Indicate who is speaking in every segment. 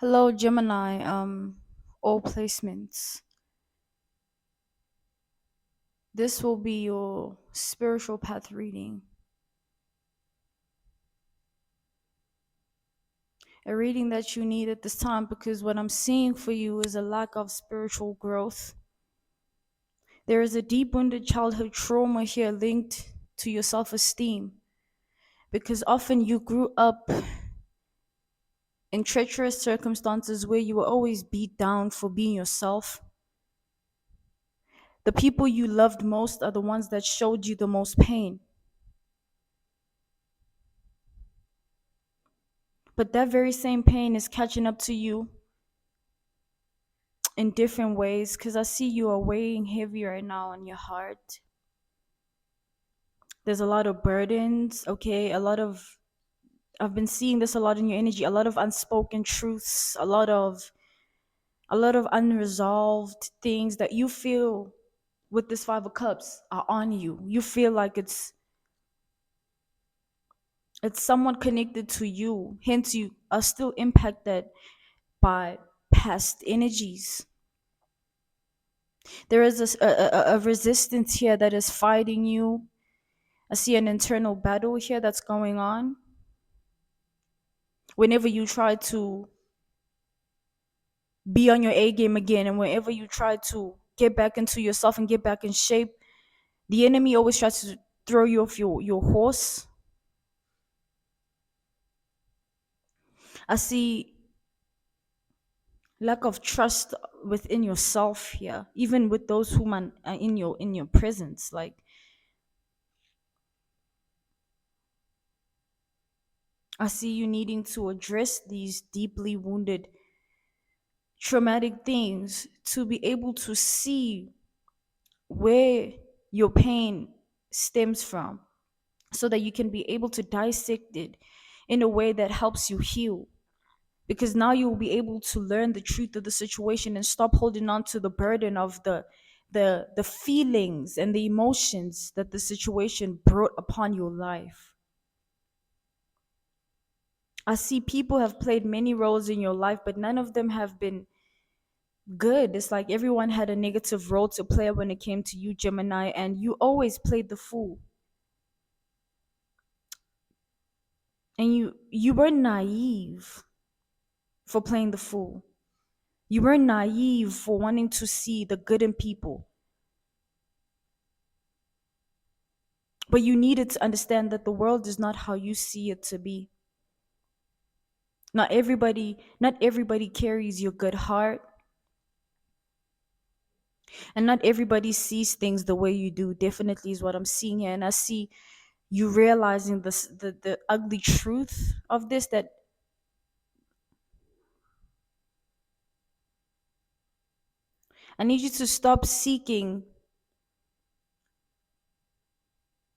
Speaker 1: Hello, Gemini. All placements. This will be your spiritual path reading. A reading that you need at this time because what I'm seeing for you is a lack of spiritual growth. There is a deep wounded childhood trauma here linked to your self esteem because often you grew up in treacherous circumstances where you were always beat down for being yourself. The people you loved most are the ones that showed you the most pain. But that very same pain is catching up to you in different ways because I see you are weighing heavy right now on your heart. There's a lot of burdens, okay? I've been seeing this a lot in your energy, a lot of unspoken truths, a lot of unresolved things that you feel with this 5 of cups are on you. You feel like it's somewhat connected to you. Hence you are still impacted by past energies. There is a resistance here that is fighting you. I see an internal battle here that's going on. Whenever you try to be on your A game again, and whenever you try to get back into yourself and get back in shape, the enemy always tries to throw you off your horse. I see lack of trust within yourself here, even with those whom are in your presence. Like I see you needing to address these deeply wounded traumatic things to be able to see where your pain stems from so that you can be able to dissect it in a way that helps you heal, because now you will be able to learn the truth of the situation and stop holding on to the burden of the feelings and the emotions that the situation brought upon your life. I see people have played many roles in your life, but none of them have been good. It's like everyone had a negative role to play when it came to you, Gemini, and you always played the fool. And you were naive for playing the fool. You were naive for wanting to see the good in people. But you needed to understand that the world is not how you see it to be. Not everybody carries your good heart, and not everybody sees things the way you do. Definitely is what I'm seeing here. And I see you realizing the ugly truth of this, that I need you to stop seeking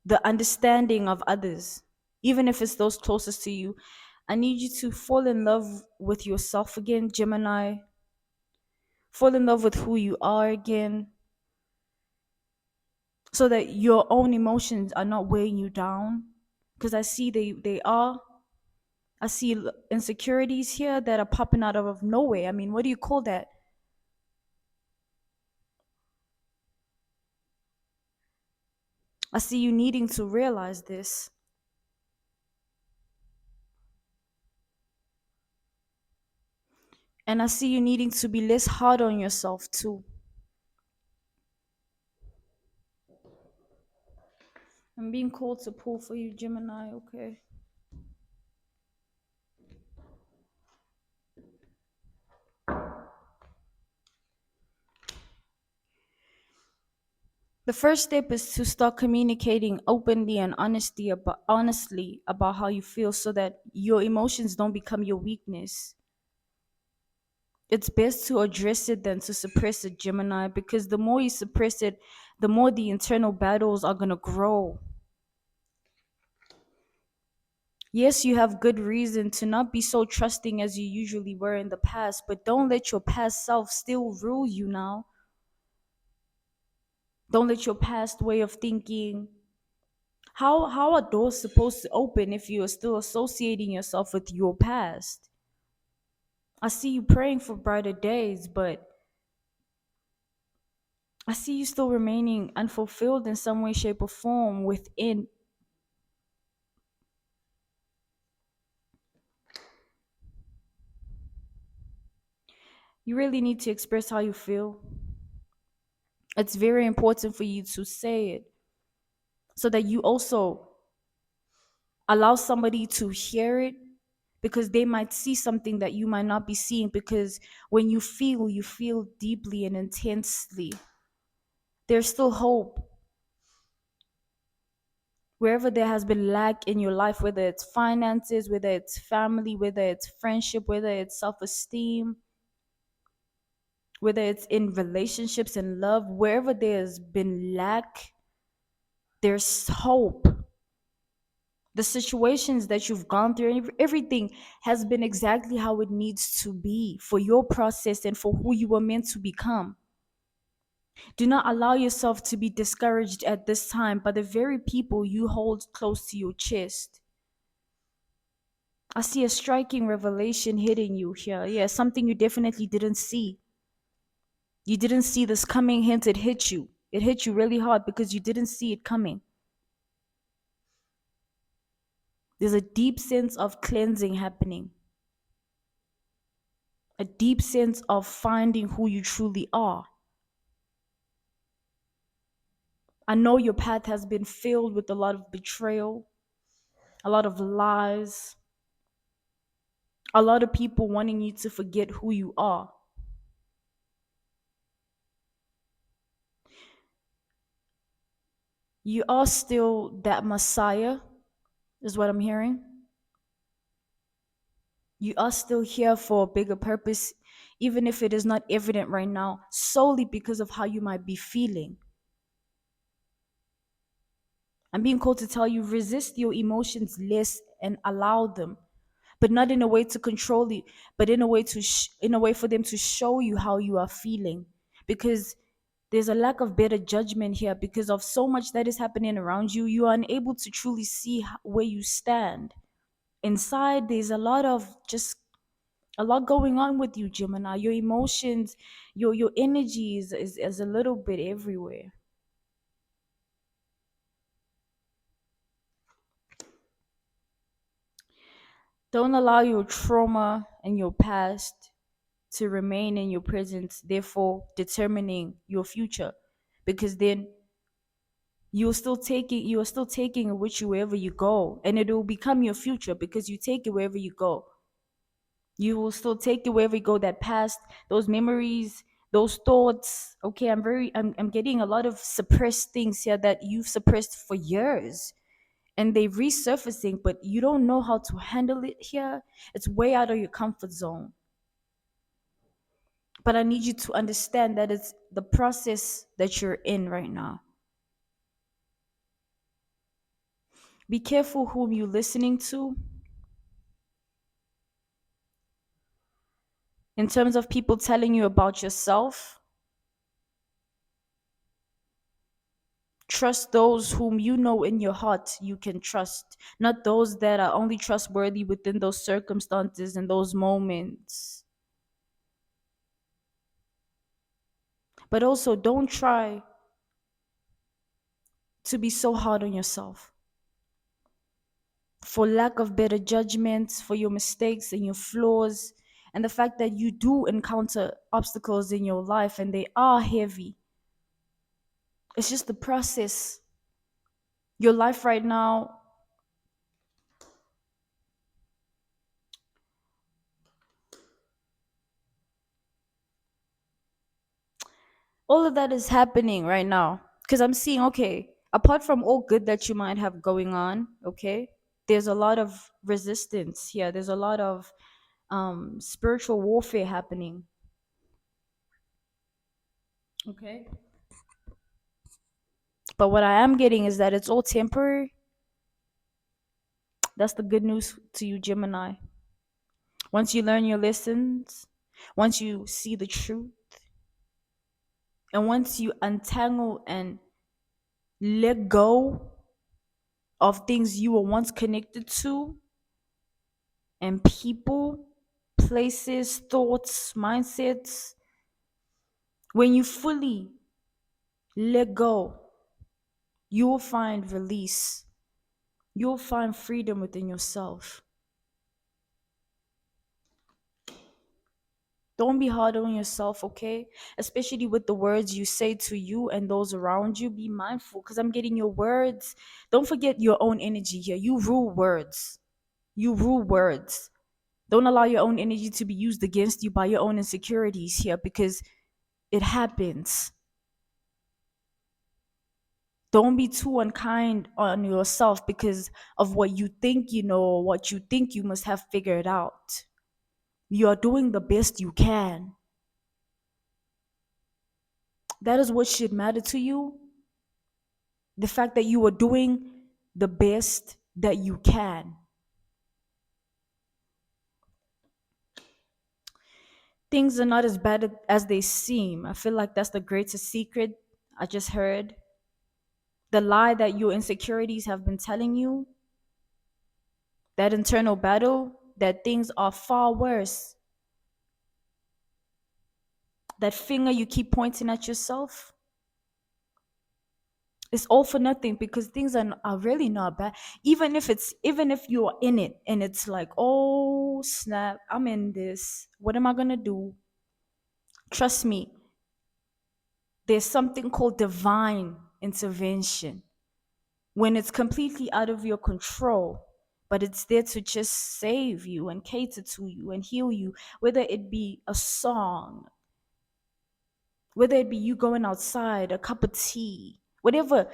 Speaker 1: the understanding of others, even if it's those closest to you. I need you to fall in love with yourself again, Gemini. Fall in love with who you are again so that your own emotions are not weighing you down. Because I see they are. I see insecurities here that are popping out of nowhere. I mean, what do you call that? I see you needing to realize this. And I see you needing to be less hard on yourself too. I'm being called to pull for you, Gemini, okay? The first step is to start communicating openly and honestly about how you feel so that your emotions don't become your weakness. It's best to address it than to suppress it, Gemini, because the more you suppress it, the more the internal battles are going to grow. Yes, you have good reason to not be so trusting as you usually were in the past, but don't let your past self still rule you now. Don't let your past way of thinking. How are doors supposed to open if you are still associating yourself with your past? I see you praying for brighter days, but I see you still remaining unfulfilled in some way, shape, or form within. You really need to express how you feel. It's very important for you to say it so that you also allow somebody to hear it, because they might see something that you might not be seeing, because when you feel deeply and intensely. There's still hope. Wherever there has been lack in your life, whether it's finances, whether it's family, whether it's friendship, whether it's self-esteem, whether it's in relationships and love, wherever there's been lack, there's hope. The situations that you've gone through, everything has been exactly how it needs to be for your process and for who you were meant to become. Do not allow yourself to be discouraged at this time by the very people you hold close to your chest. I see a striking revelation hitting you here. Yeah, something you definitely didn't see. You didn't see this coming, hence it hit you. It hit you really hard because you didn't see it coming. There's a deep sense of cleansing happening, a deep sense of finding who you truly are. I know your path has been filled with a lot of betrayal, a lot of lies, a lot of people wanting you to forget who you are. You are still that Messiah, is what I'm hearing. You are still here for a bigger purpose, even if it is not evident right now, solely because of how you might be feeling. I'm being called to tell you, resist your emotions less and allow them, but not in a way to control you, but in a way in a way for them to show you how you are feeling. Because there's a lack of better judgment here because of so much that is happening around you. You are unable to truly see where you stand. Inside, there's a lot going on with you, Gemini. Your emotions, your energy is a little bit everywhere. Don't allow your trauma and your past to remain in your presence, therefore determining your future. Because then you are still taking it with you wherever you go. And it will become your future because you take it wherever you go. You will still take it wherever you go, that past, those memories, those thoughts. Okay, I'm getting a lot of suppressed things here that you've suppressed for years, and they resurfacing, but you don't know how to handle it here. It's way out of your comfort zone. But I need you to understand that it's the process that you're in right now. Be careful whom you're listening to in terms of people telling you about yourself. Trust those whom you know in your heart you can trust, not those that are only trustworthy within those circumstances and those moments. But also, don't try to be so hard on yourself for lack of better judgments, for your mistakes and your flaws, and the fact that you do encounter obstacles in your life and they are heavy. It's just the process. Your life right now, all of that is happening right now because I'm seeing, okay, apart from all good that you might have going on, okay, there's a lot of resistance here. There's a lot of spiritual warfare happening. Okay, but what I am getting is that it's all temporary. That's the good news to you, Gemini. Once you learn your lessons, once you see the truth, and once you untangle and let go of things you were once connected to and people, places, thoughts, mindsets. When you fully let go, you will find release. You'll find freedom within yourself. Don't be hard on yourself, okay? Especially with the words you say to you and those around you. Be mindful because I'm getting your words. Don't forget your own energy here. You rule words. You rule words. Don't allow your own energy to be used against you by your own insecurities here because it happens. Don't be too unkind on yourself because of what you think you know or what you think you must have figured out. You are doing the best you can. That is what should matter to you. The fact that you are doing the best that you can. Things are not as bad as they seem. I feel like that's the greatest secret I just heard. The lie that your insecurities have been telling you, that internal battle, that things are far worse. That finger you keep pointing at yourself, it's all for nothing because things are really not bad. Even if you're in it and it's like, oh snap, I'm in this. What am I gonna do? Trust me, there's something called divine intervention when it's completely out of your control, but it's there to just save you and cater to you and heal you, whether it be a song, whether it be you going outside, a cup of tea, whatever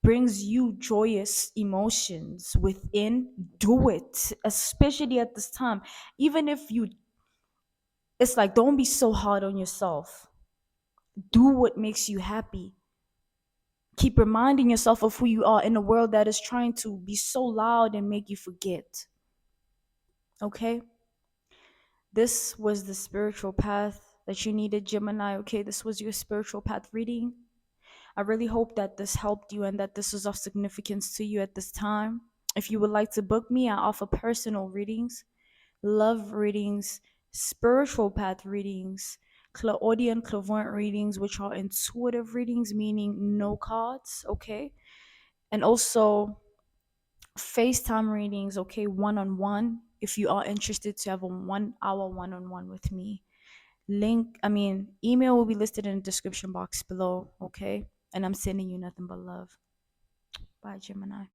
Speaker 1: brings you joyous emotions within, do it, especially at this time. Even if you, it's like, don't be so hard on yourself. Do what makes you happy. Keep reminding yourself of who you are in a world that is trying to be so loud and make you forget. Okay? This was the spiritual path that you needed, Gemini. Okay, this was your spiritual path reading. I really hope that this helped you and that this is of significance to you at this time. If you would like to book me, I offer personal readings, love readings, spiritual path readings, clairaudient, clairvoyant readings, which are intuitive readings, meaning no cards, okay? And also FaceTime readings, okay, one on one. If you are interested to have a 1 hour one on one with me, email will be listed in the description box below, okay? And I'm sending you nothing but love. Bye, Gemini.